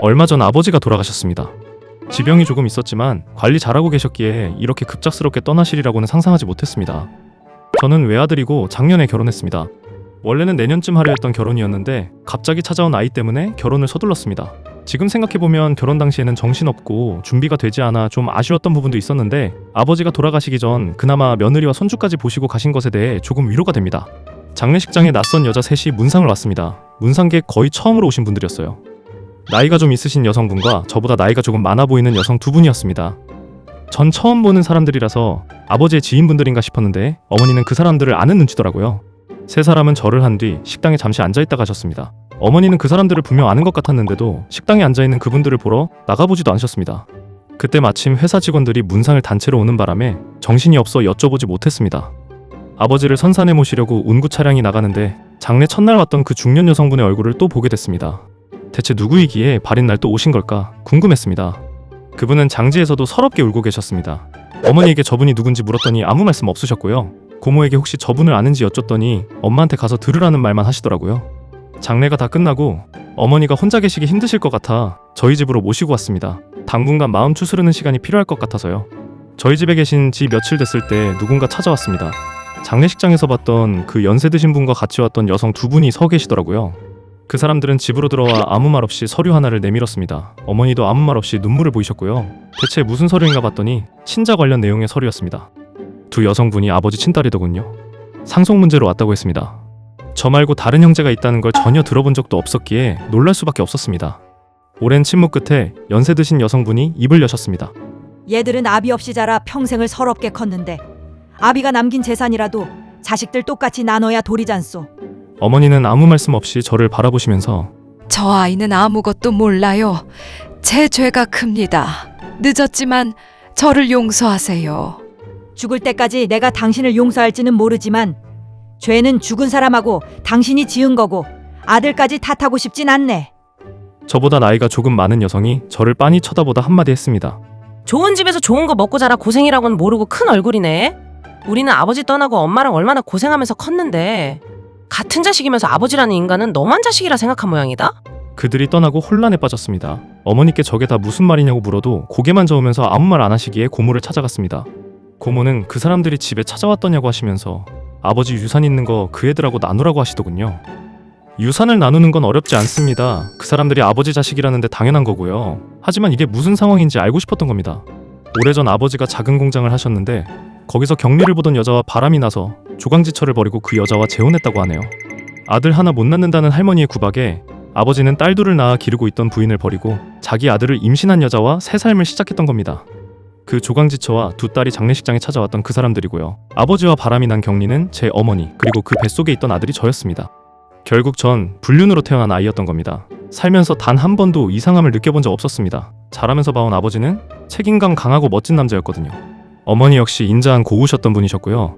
얼마 전 아버지가 돌아가셨습니다. 지병이 조금 있었지만 관리 잘하고 계셨기에 이렇게 급작스럽게 떠나시리라고는 상상하지 못했습니다. 저는 외아들이고 작년에 결혼했습니다. 원래는 내년쯤 하려 했던 결혼이었는데 갑자기 찾아온 아이 때문에 결혼을 서둘렀습니다. 지금 생각해보면 결혼 당시에는 정신없고 준비가 되지 않아 좀 아쉬웠던 부분도 있었는데 아버지가 돌아가시기 전 그나마 며느리와 손주까지 보시고 가신 것에 대해 조금 위로가 됩니다. 장례식장에 낯선 여자 셋이 문상을 왔습니다. 문상객 거의 처음으로 오신 분들이었어요. 나이가 좀 있으신 여성분과 저보다 나이가 조금 많아 보이는 여성 두 분이었습니다. 전 처음 보는 사람들이라서 아버지의 지인분들인가 싶었는데 어머니는 그 사람들을 아는 눈치더라고요. 세 사람은 절을 한 뒤 식당에 잠시 앉아있다 가셨습니다. 어머니는 그 사람들을 분명 아는 것 같았는데도 식당에 앉아있는 그분들을 보러 나가보지도 않으셨습니다. 그때 마침 회사 직원들이 문상을 단체로 오는 바람에 정신이 없어 여쭤보지 못했습니다. 아버지를 선산에 모시려고 운구 차량이 나가는데 장례 첫날 왔던 그 중년 여성분의 얼굴을 또 보게 됐습니다. 대체 누구이기에 발인 날 또 오신 걸까 궁금했습니다. 그분은 장지에서도 서럽게 울고 계셨습니다. 어머니에게 저분이 누군지 물었더니 아무 말씀 없으셨고요. 고모에게 혹시 저분을 아는지 여쭙더니 엄마한테 가서 들으라는 말만 하시더라고요. 장례가 다 끝나고 어머니가 혼자 계시기 힘드실 것 같아 저희 집으로 모시고 왔습니다. 당분간 마음 추스르는 시간이 필요할 것 같아서요. 저희 집에 계신 지 며칠 됐을 때 누군가 찾아왔습니다. 장례식장에서 봤던 그 연세 드신 분과 같이 왔던 여성 두 분이 서 계시더라고요. 그 사람들은 집으로 들어와 아무 말 없이 서류 하나를 내밀었습니다. 어머니도 아무 말 없이 눈물을 보이셨고요. 대체 무슨 서류인가 봤더니 친자 관련 내용의 서류였습니다. 두 여성분이 아버지 친딸이더군요. 상속 문제로 왔다고 했습니다. 저 말고 다른 형제가 있다는 걸 전혀 들어본 적도 없었기에 놀랄 수밖에 없었습니다. 오랜 침묵 끝에 연세 드신 여성분이 입을 여셨습니다. 얘들은 아비 없이 자라 평생을 서럽게 컸는데 아비가 남긴 재산이라도 자식들 똑같이 나눠야 도리잖소. 어머니는 아무 말씀 없이 저를 바라보시면서 저 아이는 아무것도 몰라요. 제 죄가 큽니다. 늦었지만 저를 용서하세요. 죽을 때까지 내가 당신을 용서할지는 모르지만 죄는 죽은 사람하고 당신이 지은 거고 아들까지 탓하고 싶진 않네. 저보다 나이가 조금 많은 여성이 저를 빤히 쳐다보다 한마디 했습니다. 좋은 집에서 좋은 거 먹고 자라 고생이라고는 모르고 큰 얼굴이네. 우리는 아버지 떠나고 엄마랑 얼마나 고생하면서 컸는데 같은 자식이면서 아버지라는 인간은 너만 자식이라 생각한 모양이다? 그들이 떠나고 혼란에 빠졌습니다. 어머니께 저게 다 무슨 말이냐고 물어도 고개만 저으면서 아무 말 안 하시기에 고모를 찾아갔습니다. 고모는 그 사람들이 집에 찾아왔더냐고 하시면서 아버지 유산 있는 거 그 애들하고 나누라고 하시더군요. 유산을 나누는 건 어렵지 않습니다. 그 사람들이 아버지 자식이라는데 당연한 거고요. 하지만 이게 무슨 상황인지 알고 싶었던 겁니다. 오래전 아버지가 작은 공장을 하셨는데 거기서 격리를 보던 여자와 바람이 나서 조강지처를 벌이고 그 여자와 재혼했다고 하네요. 아들 하나 못 낳는다는 할머니의 구박에 아버지는 딸 둘을 낳아 기르고 있던 부인을 버리고 자기 아들을 임신한 여자와 새 삶을 시작했던 겁니다. 그 조강지처와 두 딸이 장례식장에 찾아왔던 그 사람들이고요. 아버지와 바람이 난 격리는 제 어머니 그리고 그 뱃속에 있던 아들이 저였습니다. 결국 전 불륜으로 태어난 아이였던 겁니다. 살면서 단 한 번도 이상함을 느껴본 적 없었습니다. 자라면서 봐온 아버지는 책임감 강하고 멋진 남자였거든요. 어머니 역시 인자한 고우셨던 분이셨고요.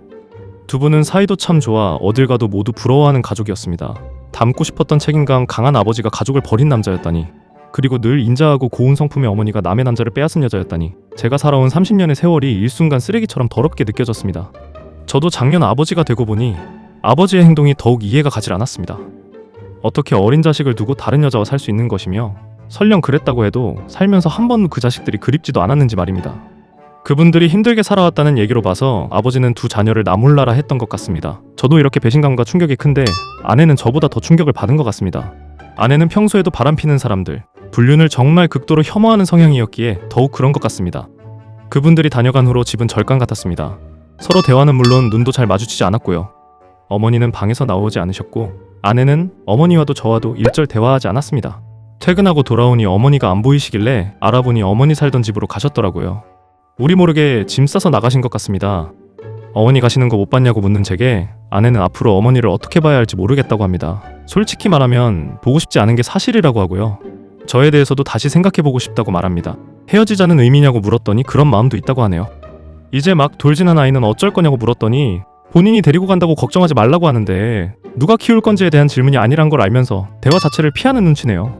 두 분은 사이도 참 좋아 어딜 가도 모두 부러워하는 가족이었습니다. 닮고 싶었던 책임감 강한 아버지가 가족을 버린 남자였다니, 그리고 늘 인자하고 고운 성품의 어머니가 남의 남자를 빼앗은 여자였다니, 제가 살아온 30년의 세월이 일순간 쓰레기처럼 더럽게 느껴졌습니다. 저도 작년 아버지가 되고 보니 아버지의 행동이 더욱 이해가 가질 않았습니다. 어떻게 어린 자식을 두고 다른 여자와 살 수 있는 것이며, 설령 그랬다고 해도 살면서 한 번도 그 자식들이 그립지도 않았는지 말입니다. 그분들이 힘들게 살아왔다는 얘기로 봐서 아버지는 두 자녀를 나 몰라라 했던 것 같습니다. 저도 이렇게 배신감과 충격이 큰데 아내는 저보다 더 충격을 받은 것 같습니다. 아내는 평소에도 바람피는 사람들, 불륜을 정말 극도로 혐오하는 성향이었기에 더욱 그런 것 같습니다. 그분들이 다녀간 후로 집은 절간 같았습니다. 서로 대화는 물론 눈도 잘 마주치지 않았고요. 어머니는 방에서 나오지 않으셨고 아내는 어머니와도 저와도 일절 대화하지 않았습니다. 퇴근하고 돌아오니 어머니가 안 보이시길래 알아보니 어머니 살던 집으로 가셨더라고요. 우리 모르게 짐 싸서 나가신 것 같습니다. 어머니 가시는 거 못 봤냐고 묻는 제게 아내는 앞으로 어머니를 어떻게 봐야 할지 모르겠다고 합니다. 솔직히 말하면 보고 싶지 않은 게 사실이라고 하고요. 저에 대해서도 다시 생각해보고 싶다고 말합니다. 헤어지자는 의미냐고 물었더니 그런 마음도 있다고 하네요. 이제 막 돌진한 아이는 어쩔 거냐고 물었더니 본인이 데리고 간다고 걱정하지 말라고 하는데 누가 키울 건지에 대한 질문이 아니란 걸 알면서 대화 자체를 피하는 눈치네요.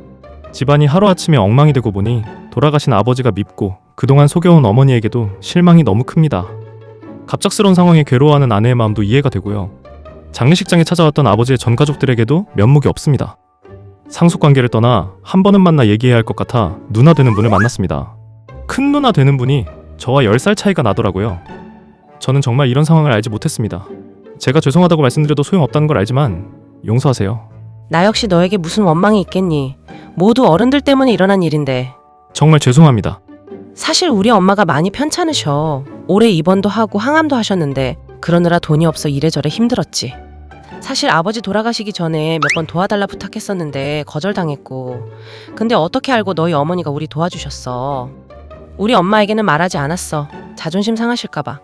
집안이 하루아침에 엉망이 되고 보니 돌아가신 아버지가 밉고 그동안 속여온 어머니에게도 실망이 너무 큽니다. 갑작스러운 상황에 괴로워하는 아내의 마음도 이해가 되고요. 장례식장에 찾아왔던 아버지의 전 가족들에게도 면목이 없습니다. 상속관계를 떠나 한 번은 만나 얘기해야 할 것 같아 누나 되는 분을 만났습니다. 큰 누나 되는 분이 저와 10살 차이가 나더라고요. 저는 정말 이런 상황을 알지 못했습니다. 제가 죄송하다고 말씀드려도 소용없다는 걸 알지만 용서하세요. 나 역시 너에게 무슨 원망이 있겠니? 모두 어른들 때문에 일어난 일인데. 정말 죄송합니다. 사실 우리 엄마가 많이 편찮으셔. 올해 입원도 하고 항암도 하셨는데 그러느라 돈이 없어 이래저래 힘들었지. 사실 아버지 돌아가시기 전에 몇 번 도와달라 부탁했었는데 거절당했고, 근데 어떻게 알고 너희 어머니가 우리 도와주셨어. 우리 엄마에게는 말하지 않았어. 자존심 상하실까봐.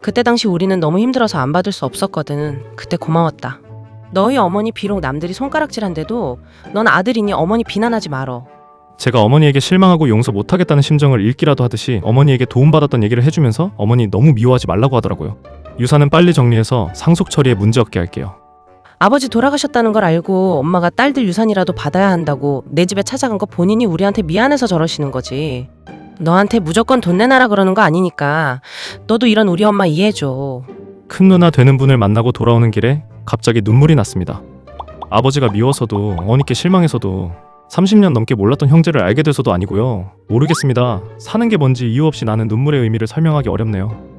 그때 당시 우리는 너무 힘들어서 안 받을 수 없었거든. 그때 고마웠다. 너희 어머니 비록 남들이 손가락질한데도 넌 아들이니 어머니 비난하지 말어. 제가 어머니에게 실망하고 용서 못하겠다는 심정을 읽기라도 하듯이 어머니에게 도움받았던 얘기를 해주면서 어머니 너무 미워하지 말라고 하더라고요. 유산은 빨리 정리해서 상속 처리에 문제 없게 할게요. 아버지 돌아가셨다는 걸 알고 엄마가 딸들 유산이라도 받아야 한다고 내 집에 찾아간 거 본인이 우리한테 미안해서 저러시는 거지. 너한테 무조건 돈 내놔라 그러는 거 아니니까 너도 이런 우리 엄마 이해해줘. 큰 누나 되는 분을 만나고 돌아오는 길에 갑자기 눈물이 났습니다. 아버지가 미워서도 어머니께 실망해서도 30년 넘게 몰랐던 형제를 알게 돼서도 아니고요. 모르겠습니다. 사는 게 뭔지 이유 없이 나는 눈물의 의미를 설명하기 어렵네요.